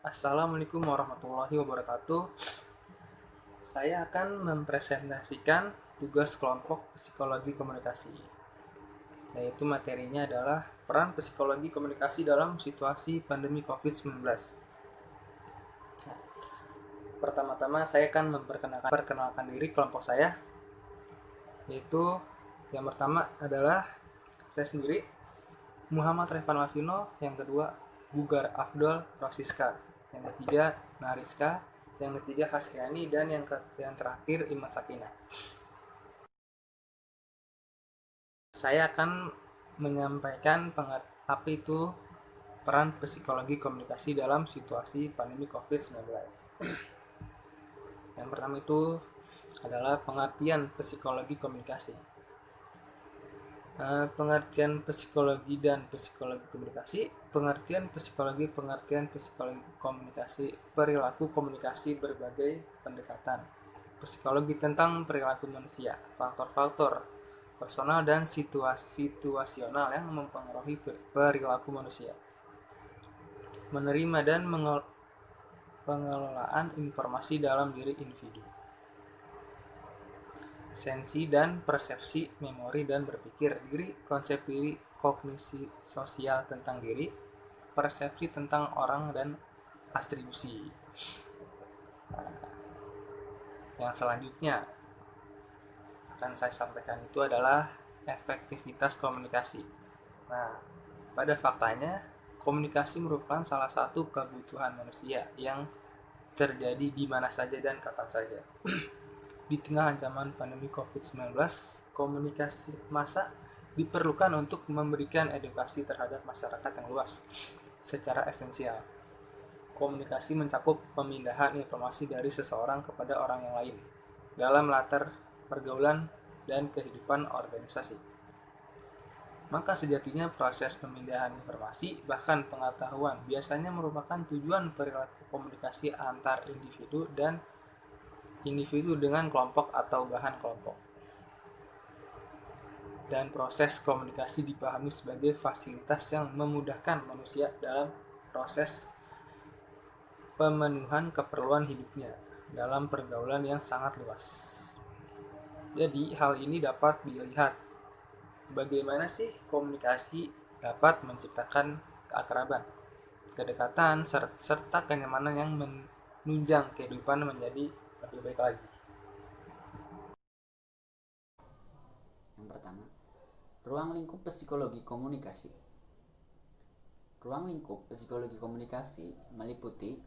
Assalamualaikum warahmatullahi wabarakatuh. Saya akan mempresentasikan tugas kelompok psikologi komunikasi. Yaitu materinya adalah peran psikologi komunikasi dalam situasi pandemi COVID-19. Pertama-tama saya akan memperkenalkan diri kelompok saya. Yaitu yang pertama adalah saya sendiri, Muhammad Revan Lavino. Yang kedua, Bugar Afdol Rosiska. Yang ketiga, Nariska. Yang ketiga, Hasriani. Dan yang terakhir, Iman Sakina. Saya akan menyampaikan apa itu peran psikologi komunikasi dalam situasi pandemi COVID-19. Yang pertama itu adalah pengertian psikologi komunikasi. Pengertian psikologi dan psikologi komunikasi. Pengertian psikologi komunikasi, perilaku komunikasi, berbagai pendekatan. Psikologi tentang perilaku manusia, faktor-faktor personal dan situasional yang mempengaruhi perilaku manusia. Menerima dan pengelolaan informasi dalam diri individu. Sensi dan persepsi, memori dan berpikir diri, konsep diri, kognisi sosial tentang diri, persepsi tentang orang, dan atribusi. Yang selanjutnya akan saya sampaikan itu adalah efektivitas komunikasi. Nah, pada faktanya, komunikasi merupakan salah satu kebutuhan manusia yang terjadi di mana saja dan kapan saja. Di tengah ancaman pandemi COVID-19, komunikasi massa diperlukan untuk memberikan edukasi terhadap masyarakat yang luas secara esensial. Komunikasi mencakup pemindahan informasi dari seseorang kepada orang yang lain dalam latar pergaulan dan kehidupan organisasi. Maka sejatinya proses pemindahan informasi, bahkan pengetahuan, biasanya merupakan tujuan perilaku komunikasi antar individu dan individu dengan kelompok atau bahan kelompok. Dan proses komunikasi dipahami sebagai fasilitas yang memudahkan manusia dalam proses pemenuhan keperluan hidupnya dalam pergaulan yang sangat luas. Jadi hal ini dapat dilihat bagaimana sih komunikasi dapat menciptakan keakraban, kedekatan, serta kenyamanan yang menunjang kehidupan menjadi lebih baik lagi. Yang pertama, ruang lingkup psikologi komunikasi. Ruang lingkup psikologi komunikasi meliputi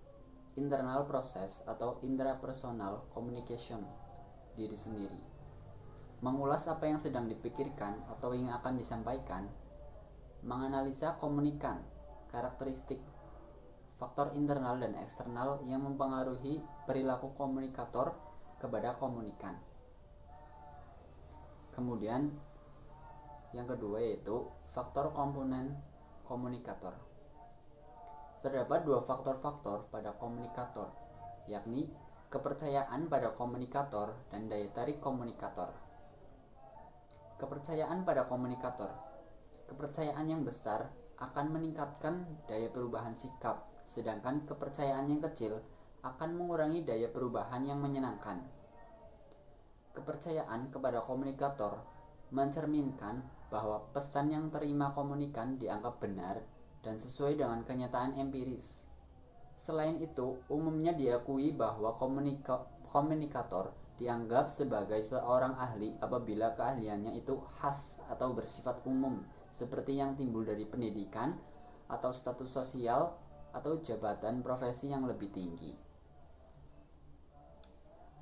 internal proses atau intrapersonal communication diri sendiri, mengulas apa yang sedang dipikirkan atau yang akan disampaikan, menganalisa komunikan, karakteristik, faktor internal dan eksternal yang mempengaruhi perilaku komunikator kepada komunikan. Kemudian yang kedua yaitu faktor komponen komunikator. Terdapat dua faktor-faktor pada komunikator, yakni kepercayaan pada komunikator dan daya tarik komunikator. Kepercayaan pada komunikator. Kepercayaan yang besar akan meningkatkan daya perubahan sikap, sedangkan kepercayaan yang kecil akan mengurangi daya perubahan yang menyenangkan. Kepercayaan kepada komunikator mencerminkan bahwa pesan yang terima komunikan dianggap benar dan sesuai dengan kenyataan empiris. Selain itu, umumnya diakui bahwa komunikator dianggap sebagai seorang ahli apabila keahliannya itu khas atau bersifat umum, seperti yang timbul dari pendidikan atau status sosial atau jabatan profesi yang lebih tinggi.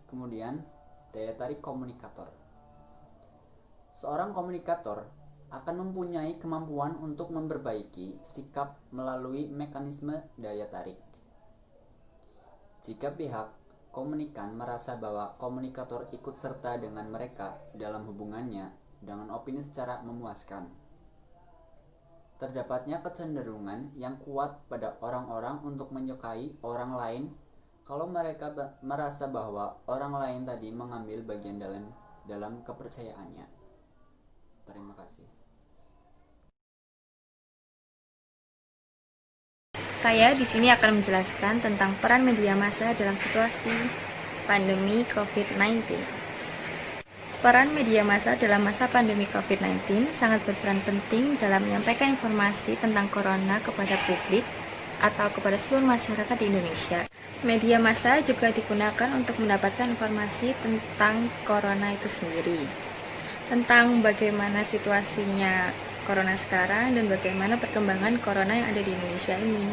Kemudian, daya tarik komunikator. Seorang komunikator akan mempunyai kemampuan untuk memperbaiki sikap melalui mekanisme daya tarik. Jika pihak komunikan merasa bahwa komunikator ikut serta dengan mereka dalam hubungannya dengan opini secara memuaskan. Terdapatnya kecenderungan yang kuat pada orang-orang untuk menyukai orang lain kalau mereka merasa bahwa orang lain tadi mengambil bagian dalam kepercayaannya. Terima kasih. Saya di sini akan menjelaskan tentang peran media massa dalam situasi pandemi COVID-19. Peran media massa dalam masa pandemi COVID-19 sangat berperan penting dalam menyampaikan informasi tentang corona kepada publik atau kepada seluruh masyarakat di Indonesia. Media massa juga digunakan untuk mendapatkan informasi tentang corona itu sendiri, tentang bagaimana situasinya corona sekarang dan bagaimana perkembangan corona yang ada di Indonesia ini,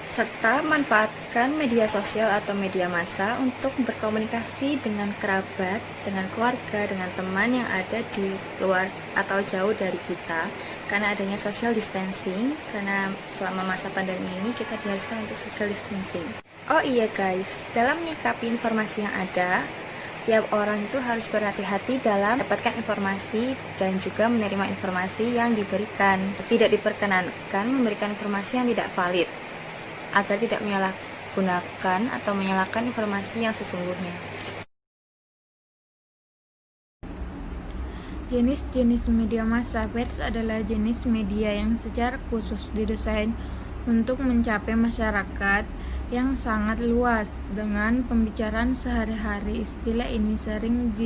serta manfaatkan media sosial atau media massa untuk berkomunikasi dengan kerabat, dengan keluarga, dengan teman yang ada di luar atau jauh dari kita, karena adanya social distancing, karena selama masa pandemi ini kita diharuskan untuk social distancing. Oh iya guys, dalam menyikapi informasi yang ada, tiap orang itu harus berhati-hati dalam mendapatkan informasi dan juga menerima informasi yang diberikan. Tidak diperkenankan memberikan informasi yang tidak valid, agar tidak menyalahgunakan atau menyalahkan informasi yang sesungguhnya. Jenis-jenis media massa pers adalah jenis media yang secara khusus didesain untuk mencapai masyarakat yang sangat luas dengan pembicaraan sehari-hari. Istilah ini sering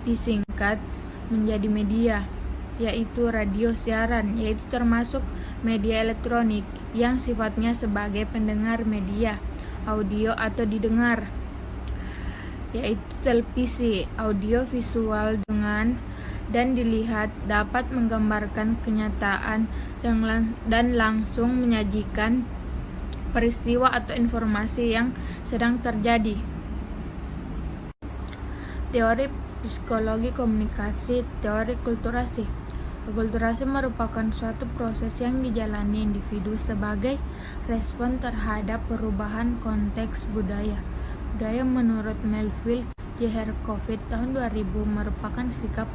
disingkat menjadi media, yaitu radio siaran, yaitu termasuk media elektronik yang sifatnya sebagai pendengar media audio atau didengar, yaitu televisi, audio visual dengan dan dilihat, dapat menggambarkan kenyataan dan langsung menyajikan peristiwa atau informasi yang sedang terjadi. Teori psikologi komunikasi. Teori kulturasi. Akulturasi merupakan suatu proses yang dijalani individu sebagai respon terhadap perubahan konteks budaya. Budaya menurut Melville J. Herkovitz tahun 2000 merupakan sikap,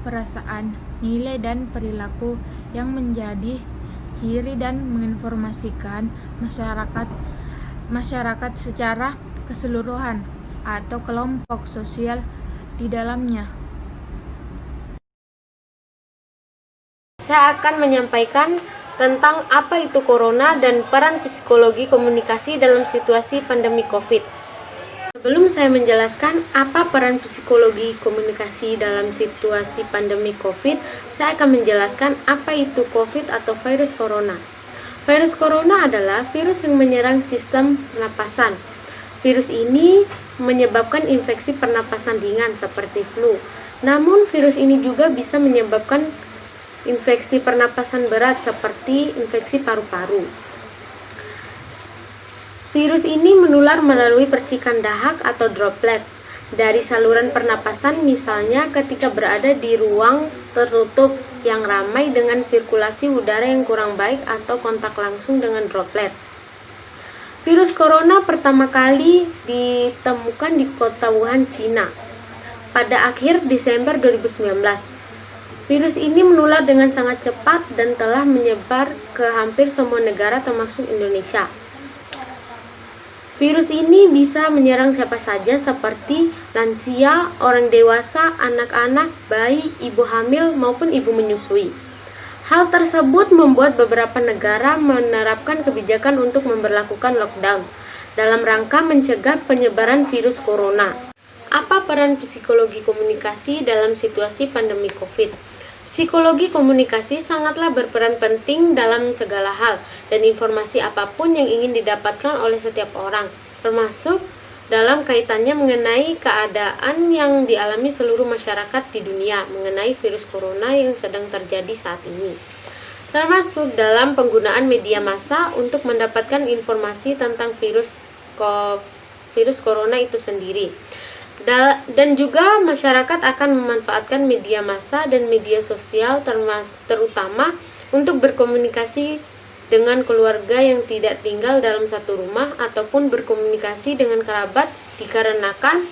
perasaan, nilai, dan perilaku yang menjadi ciri dan menginformasikan masyarakat secara keseluruhan atau kelompok sosial di dalamnya. Saya akan menyampaikan tentang apa itu corona dan peran psikologi komunikasi dalam situasi pandemi COVID. Sebelum saya menjelaskan apa peran psikologi komunikasi dalam situasi pandemi COVID, saya akan menjelaskan apa itu COVID atau virus corona. Virus corona adalah virus yang menyerang sistem pernapasan. Virus ini menyebabkan infeksi pernapasan ringan seperti flu. Namun virus ini juga bisa menyebabkan infeksi pernapasan berat seperti infeksi paru-paru. Virus ini menular melalui percikan dahak atau droplet dari saluran pernapasan, misalnya ketika berada di ruang tertutup yang ramai dengan sirkulasi udara yang kurang baik atau kontak langsung dengan droplet. Virus corona pertama kali ditemukan di kota Wuhan, Cina pada akhir Desember 2019. Virus ini menular dengan sangat cepat dan telah menyebar ke hampir semua negara termasuk Indonesia. Virus ini bisa menyerang siapa saja seperti lansia, orang dewasa, anak-anak, bayi, ibu hamil, maupun ibu menyusui. Hal tersebut membuat beberapa negara menerapkan kebijakan untuk memberlakukan lockdown dalam rangka mencegah penyebaran virus corona. Apa peran psikologi komunikasi dalam situasi pandemi COVID? Psikologi komunikasi sangatlah berperan penting dalam segala hal dan informasi apapun yang ingin didapatkan oleh setiap orang, termasuk dalam kaitannya mengenai keadaan yang dialami seluruh masyarakat di dunia mengenai virus corona yang sedang terjadi saat ini, termasuk dalam penggunaan media massa untuk mendapatkan informasi tentang virus corona itu sendiri. Dan juga masyarakat akan memanfaatkan media massa dan media sosial terutama untuk berkomunikasi dengan keluarga yang tidak tinggal dalam satu rumah ataupun berkomunikasi dengan kerabat dikarenakan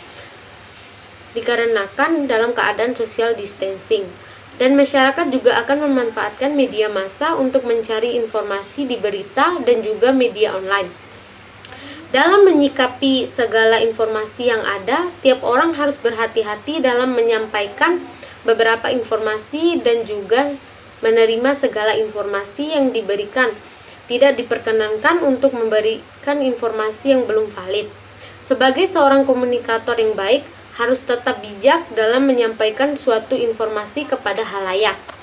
dalam keadaan social distancing. Dan masyarakat juga akan memanfaatkan media massa untuk mencari informasi di berita dan juga media online. Dalam menyikapi segala informasi yang ada, tiap orang harus berhati-hati dalam menyampaikan beberapa informasi dan juga menerima segala informasi yang diberikan, tidak diperkenankan untuk memberikan informasi yang belum valid. Sebagai seorang komunikator yang baik, harus tetap bijak dalam menyampaikan suatu informasi kepada halayak.